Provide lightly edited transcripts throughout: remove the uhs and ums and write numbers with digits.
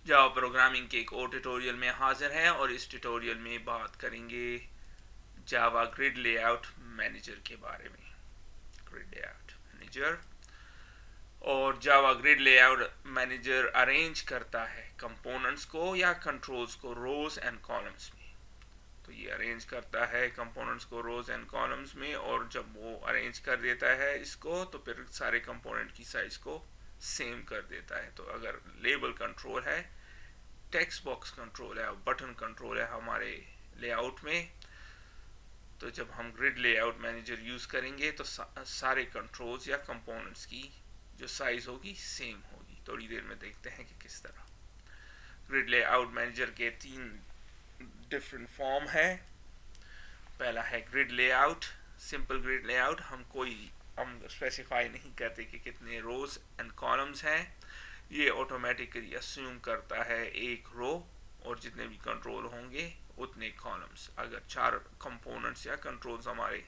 Java programming के एक और ट्यूटोरियल में हाजिर हैं और इस ट्यूटोरियल में बात करेंगे जावा ग्रिड लेआउट मैनेजर के बारे में। ग्रिड लेआउट मैनेजर और जावा ग्रिड लेआउट मैनेजर अरेंज करता है कंपोनेंट्स को या कंट्रोल्स को रोज एंड कॉलम्स में। तो ये अरेंज करता है कंपोनेंट्स को रोज एंड कॉलम्स में, और जब वो अरेंज कर देता है इसको तो फिर सारे कंपोनेंट की साइज को सेम कर देता है। तो अगर लेबल कंट्रोल है, टेक्स्ट बॉक्स कंट्रोल है और बटन कंट्रोल है हमारे लेआउट में, तो जब हम ग्रिड लेआउट मैनेजर यूज करेंगे तो सारे कंट्रोल्स या कंपोनेंट्स की जो साइज होगी सेम होगी। थोड़ी देर में देखते हैं कि किस तरह। ग्रिड लेआउट मैनेजर के 3 डिफरेंट फॉर्म है। पहला है grid layout, simple grid layout. हम स्पेसिफाई नहीं करते कि कितने रोज एंड कॉलम्स हैं। ये ऑटोमेटिकली अस्यूम करता है एक रो और जितने भी कंट्रोल होंगे उतने कॉलम्स। अगर 4 कंपोनेंट्स या कंट्रोल्स हमारे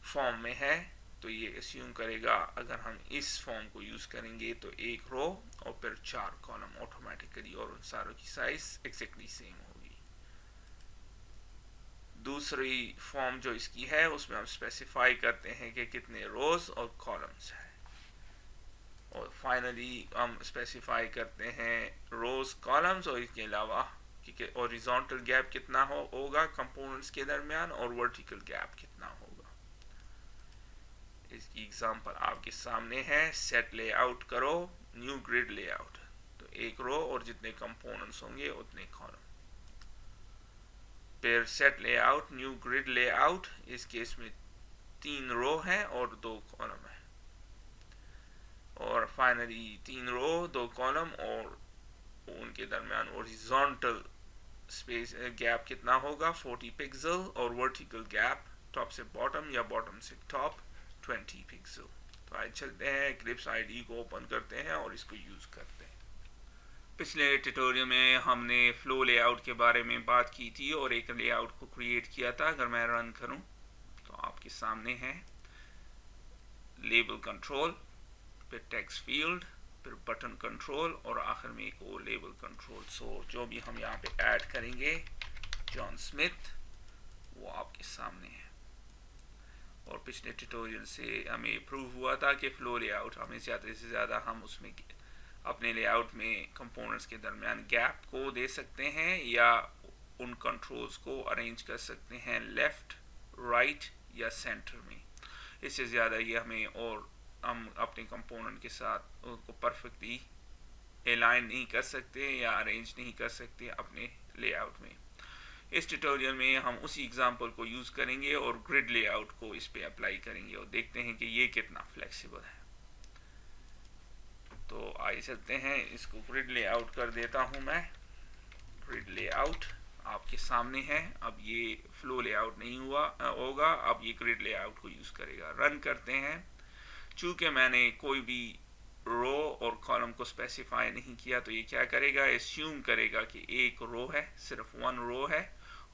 फॉर्म में है तो ये अस्यूम करेगा अगर हम इस फॉर्म को यूज करेंगे तो एक रो और फिर 4 कॉलम ऑटोमेटिकली, और उन सारों की साइज एक्जैक्टली सेम होगी। दूसरी फॉर्म जो इसकी है उसमें हम स्पेसिफाई करते हैं कि कितने रोज और कॉलम्स हैं, और फाइनली हम स्पेसिफाई करते हैं रोज कॉलम्स और इसके अलावा कि हॉरिजॉन्टल गैप कितना होगा कंपोनेंट्स के दरमियान और वर्टिकल गैप कितना होगा। इसकी एग्जांपल आपके सामने है। सेट लेआउट करो न्यू ग्रिड लेआउट, तो एक रो और जितने कंपोनेंट्स होंगे उतने कॉलम। फिर set layout new grid layout, इस केस में 3 रो है और 2 कॉलम है, और फाइनली 3 रो 2 कॉलम और उनके दरमियान हॉरिजॉन्टल स्पेस गैप कितना होगा 40 पिक्सल, और वर्टिकल गैप टॉप से बॉटम या बॉटम से टॉप 20 पिक्सल। तो आज चलते हैं इक्लिप्स आईडी को ओपन करते हैं और इसको यूज करते हैं। पिछले ट्यूटोरियल में हमने फ्लो लेआउट के बारे में बात की थी और एक लेआउट को क्रिएट किया था। अगर मैं रन करूं तो आपके सामने है लेबल कंट्रोल, फिर टेक्स्ट फील्ड, फिर बटन कंट्रोल और आखिर में एक और लेबल कंट्रोल। सो जो भी हम यहाँ पे ऐड करेंगे जॉन स्मिथ, वो आपके सामने है। और पिछले ट्यूटोरियल से हमें प्रूव हुआ था कि फ्लो लेआउट हमें ज़्यादा से ज़्यादा हम उसमें अपने लेआउट में कंपोनेंट्स के दरमियान गैप को दे सकते हैं या उन कंट्रोल्स को अरेंज कर सकते हैं लेफ्ट, राइट या सेंटर में। इससे ज़्यादा ये हमें, और हम अपने कंपोनेंट के साथ उनको परफेक्टली अलाइन नहीं कर सकते या अरेंज नहीं कर सकते अपने लेआउट में। इस ट्यूटोरियल में हम उसी एग्जांपल को यूज़ करेंगे और ग्रिड लेआउट को इस पे अप्लाई करेंगे और देखते हैं कि ये कितना फ्लेक्सिबल है। तो आइए चलते हैं, इसको ग्रिड लेआउट कर देता हूं मैं। ग्रिड लेआउट आपके सामने है। अब ये फ्लो लेआउट नहीं होगा, अब ये ग्रिड लेआउट को यूज़ करेगा। रन करते हैं। चूंकि मैंने कोई भी रो और कॉलम को स्पेसिफाई नहीं किया तो ये क्या करेगा, एस्यूम करेगा कि एक रो है, सिर्फ 1 रो है,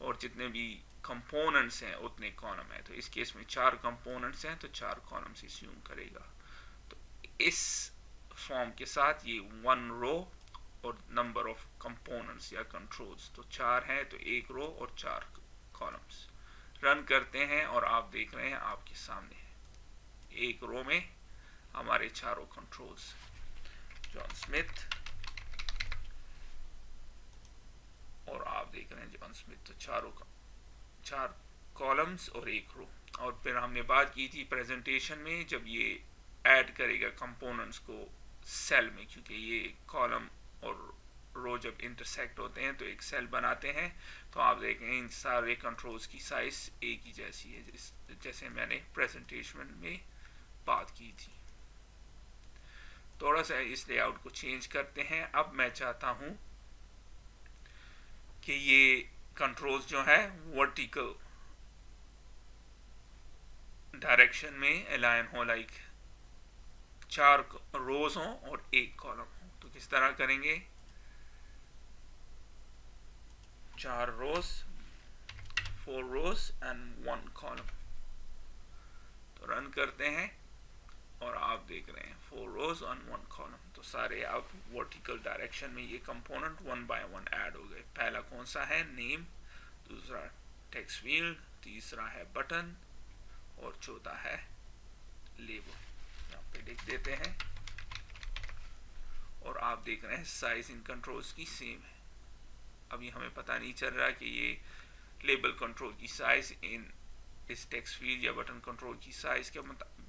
और जितने भी कंपोनेंट्स हैं उतने कॉलम है। तो इस केस में 4 कंपोनेंट्स हैं तो 4 कॉलम्स एस्यूम करेगा। तो इस फॉर्म के साथ ये 1 रो और नंबर ऑफ कंपोनेंट्स या कंट्रोल्स तो 4 हैं, तो 1 रो और 4 कॉलम्स। रन करते हैं और आप देख रहे हैं आपके सामने है एक रो में हमारे चारों कंट्रोल्स जॉन स्मिथ, और आप देख रहे हैं जॉन स्मिथ तो 4 कॉलम्स और 1 रो। और फिर हमने बात की थी प्रेजेंटेशन में, जब ये ऐड करेगा कंपोनेंट्स को सेल में, क्योंकि ये कॉलम और रो जब इंटरसेक्ट होते हैं तो एक सेल बनाते हैं, तो आप देखें इन सारे कंट्रोल्स की साइज एक ही जैसी है, जैसे मैंने प्रेजेंटेशन में बात की थी। थोड़ा सा इस लेआउट को चेंज करते हैं। अब मैं चाहता हूं कि ये कंट्रोल्स जो है वर्टिकल डायरेक्शन में अलाइन हो, लाइक 4 रोज हों और 1 कॉलम हो। तो किस तरह करेंगे, 4 रोज, 4 रोज एंड 1 कॉलम। तो रन करते हैं और आप देख रहे हैं 4 रोज ऑन 1 कॉलम। तो सारे आप वर्टिकल डायरेक्शन में ये कंपोनेंट 1 बाय 1 ऐड हो गए। पहला कौन सा है? नेम, दूसरा टेक्स्ट फील्ड, तीसरा है बटन और चौथा है लेबल। यहाँ पे लिख देते हैं और आप देख रहे हैं साइज इन कंट्रोल्स की सेम है। अभी हमें पता नहीं चल रहा कि ये लेबल कंट्रोल की साइज इन इस टेक्स्ट फील्ड या बटन कंट्रोल की साइज के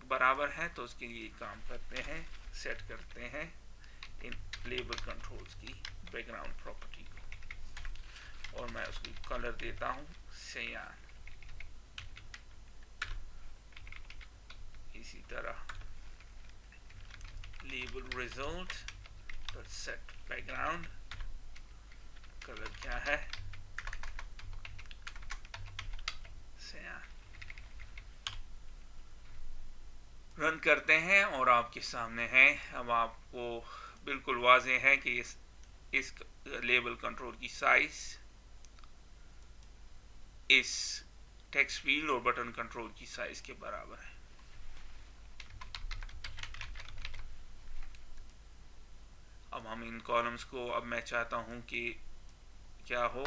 बराबर है। तो उसके लिए काम करते हैं, सेट करते हैं इन लेबल कंट्रोल्स की बैकग्राउंड प्रॉपर्टी को और मैं उसको कलर देता हूं सियान। इसी तरह label result dot set background, colour क्या है? सियान। रन करते हैं और आपके सामने है। अब आपको बिल्कुल वाज़ेह है कि इस लेबल कंट्रोल की साइज इस टेक्स्ट फील्ड और बटन कंट्रोल की साइज के बराबर है। अब हम इन कॉलम्स को, अब मैं चाहता हूं कि क्या हो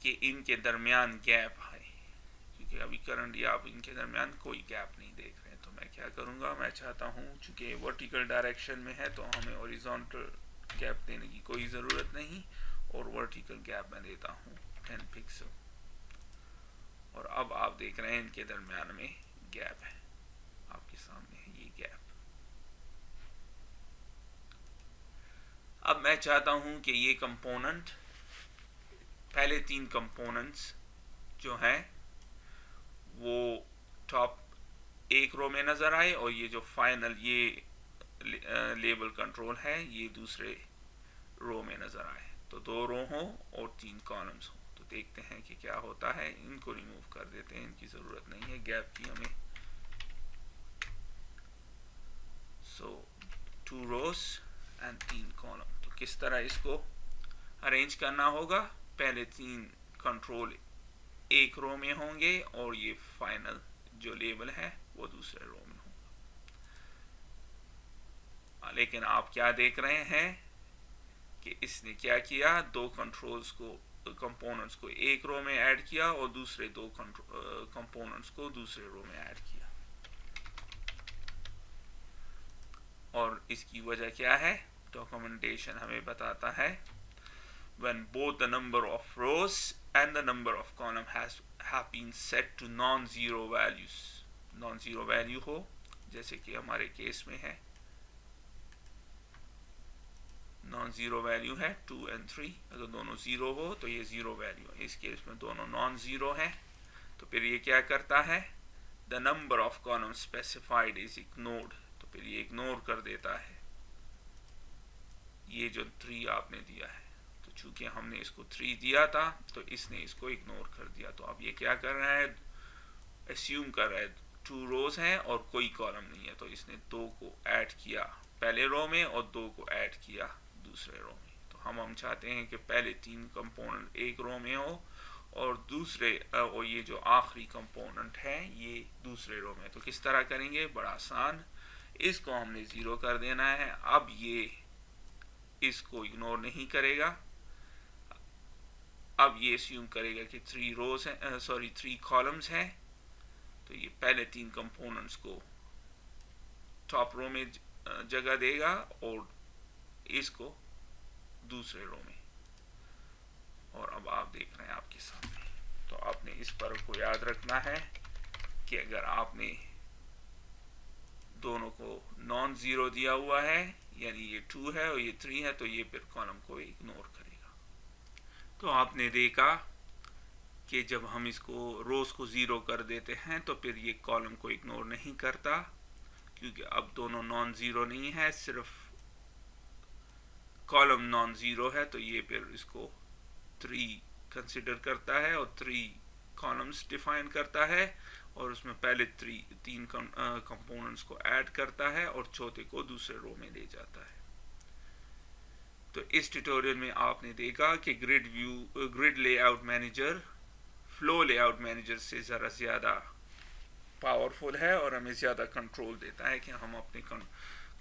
कि इनके दरमियान गैप है, क्योंकि अभी करंटली आप इनके दरमियान कोई गैप नहीं देख रहे हैं। तो मैं क्या करूंगा, मैं चाहता हूं चूंकि वर्टिकल डायरेक्शन में है तो हमें हॉरिजॉन्टल गैप देने की कोई ज़रूरत नहीं और वर्टिकल गैप मैं देता हूं 10 पिक्सल। और अब आप देख रहे हैं इनके दरमियान में गैप है, आपके सामने है ये गैप। अब मैं चाहता हूं कि ये कंपोनेंट, पहले 3 कंपोनेंट्स जो हैं वो टॉप एक रो में नजर आए और ये जो फाइनल ये लेबल कंट्रोल है ये दूसरे रो में नजर आए। तो 2 रो हो और 3 कॉलम्स हो। तो देखते हैं कि क्या होता है। इनको रिमूव कर देते हैं, इनकी जरूरत नहीं है गैप की हमें। सो 2 रोज एंड 3 कॉलम। तो किस तरह इसको अरेंज करना होगा? पहले 3 कंट्रोल एक रो में होंगे और ये फाइनल जो लेबल है वो दूसरे रो में होगा। लेकिन आप क्या देख रहे हैं कि इसने क्या किया, 2 कंट्रोल्स को, कंपोनेंट्स को एक रो में ऐड किया और दूसरे 2 कंपोनेंट्स को दूसरे रो में ऐड किया। और इसकी वजह क्या है? डॉक्यूमेंटेशन हमें बताता है when both the number of rows and the number of column have been set to non-zero values, non-zero value हो, जैसे कि हमारे केस में है non-zero value है 2 and 3। अगर दोनों 0 हो तो ये 0 वैल्यू है। इस केस में दोनों non-zero है तो फिर ये क्या करता है? the number of columns specified is ignored। तो फिर ये इग्नोर कर देता है ये जो 3 आपने दिया है। तो चूंकि हमने इसको 3 दिया था तो इसने इसको इग्नोर कर दिया। तो अब ये क्या कर रहा है? एस्यूम कर रहा है 2 रोज हैं और कोई कॉलम नहीं है। तो इसने 2 को ऐड किया पहले रो में और 2 को ऐड किया दूसरे रो में। तो हम चाहते हैं कि पहले 3 कंपोनेंट एक रो में हो और दूसरे और ये जो आखिरी कंपोनेंट है ये दूसरे रो में। तो किस तरह करेंगे? बड़ा आसान, इसको हमने 0 कर देना है। अब ये इसको इग्नोर नहीं करेगा, अब ये अस्यूम करेगा कि 3 रोज हैं, 3 कॉलम्स हैं। तो ये पहले 3 कंपोनेंट्स को टॉप रो में जगह देगा और इसको दूसरे रो में। और अब आप देख रहे हैं आपके सामने। तो आपने इस फर्क को याद रखना है कि अगर आपने दोनों को नॉन जीरो दिया हुआ है, यानी ये 2 है और ये 3 है, तो ये फिर कॉलम को इग्नोर करेगा। तो आपने देखा कि जब हम इसको रोज को 0 कर देते हैं तो फिर ये कॉलम को इग्नोर नहीं करता, क्योंकि अब दोनों नॉन जीरो नहीं है, सिर्फ कॉलम नॉन जीरो है। तो ये फिर इसको 3 कंसिडर करता है और 3 कॉलम्स डिफाइन करता है और उसमें पहले 3 कंपोनेंट्स को ऐड करता है और चौथे को दूसरे रो में ले जाता है। तो इस ट्यूटोरियल में आपने देखा कि grid layout manager flow layout manager से ज़रा ज़्यादा पावरफुल है और हमें ज़्यादा कंट्रोल देता है कि हम अपने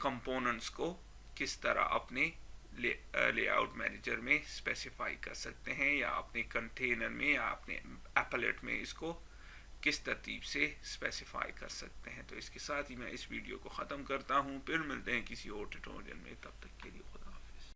कंपोनेंट्स को किस तरह अपने लेआउट मैनेजर में स्पेसिफाई कर सकते हैं, या अपने कंटेनर में या अपने एपलेट में इसको किस तरतीब से स्पेसिफाई कर सकते हैं। तो इसके साथ ही मैं इस वीडियो को ख़त्म करता हूँ, फिर मिलते हैं किसी और ट्यूटोरियल में, तब तक के लिए खुदा।